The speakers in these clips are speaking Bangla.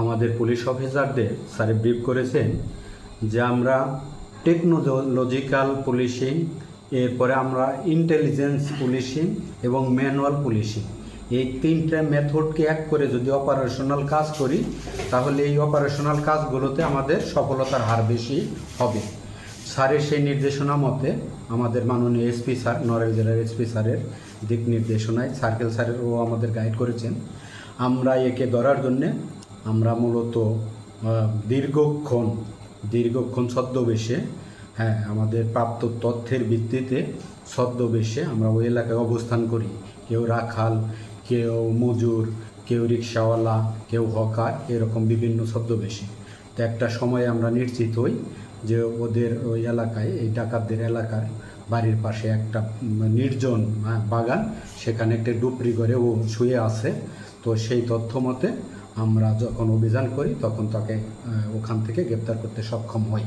আমাদের পুলিশ অফিসারদের স্যারে ব্রিফ করেছেন যে আমরা টেকনোলজিক্যাল পুলিশিং, এরপরে আমরা ইন্টেলিজেন্স পুলিশিং এবং ম্যানুয়াল পুলিশিং, এই তিনটা মেথডকে এক করে যদি অপারেশনাল কাজ করি তাহলে এই অপারেশনাল কাজগুলোতে আমাদের সফলতার হার বেশি হবে। স্যারের সেই নির্দেশনা মতে আমাদের মাননীয় এসপি স্যার, নড়াইল জেলার এসপি স্যারের দিক নির্দেশনায় সার্কেল স্যারেরও আমাদের গাইড করেছেন। আমরা একে ধরার জন্যে আমরা মূলত দীর্ঘক্ষণ ছদ্মবেশে, আমাদের প্রাপ্ত তথ্যের ভিত্তিতে ছদ্মবেশে আমরা ওই এলাকায় অবস্থান করি। কেউ রাখাল, কেউ মজুর, কেউ রিক্সাওয়ালা, কেউ হকার, এরকম বিভিন্ন ছদ্মবেশে। তো একটা সময়ে আমরা নিশ্চিত হই যে ওদের ওই এলাকায়, এই ডাকাতদের এলাকার বাড়ির পাশে একটা নির্জন বাগান, সেখানে একটা ডুপরি করে ও শুয়ে আছে। তো সেই তথ্য মতে আমরা যখন অভিযান করি তখন তাকে ওখান থেকে গ্রেপ্তার করতে সক্ষম হই।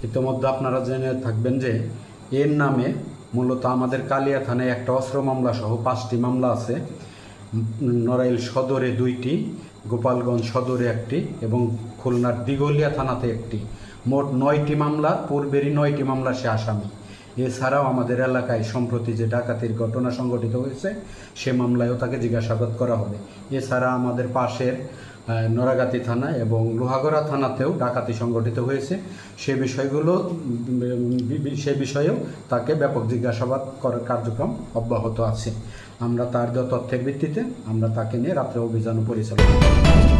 ইতিমধ্যে আপনারা জেনে থাকবেন যে এর নামে মূলত আমাদের কালিয়া থানায় একটা অস্ত্র মামলা সহ 5টি মামলা আছে। নড়াইল সদরে 2টি, গোপালগঞ্জ সদরে 1টি এবং খুলনার দিঘলিয়া থানাতে 1টি। মোট 9টি মামলার পূর্বেরই 9টি মামলা সে আসামি। এছাড়াও আমাদের এলাকায় সম্প্রতি যে ডাকাতির ঘটনা সংঘটিত হয়েছে সে মামলায়ও তাকে জিজ্ঞাসাবাদ করা হবে। এছাড়া আমাদের পাশের নড়াগাতি থানা এবং লোহাগড়া থানাতেও ডাকাতি সংঘটিত হয়েছে। সে বিষয়েও তাকে ব্যাপক জিজ্ঞাসাবাদ করার কার্যক্রম অব্যাহত আছে। আমরা তার তথ্যের ভিত্তিতে আমরা তাকে নিয়ে রাত্রে অভিযান পরিচালনা করি।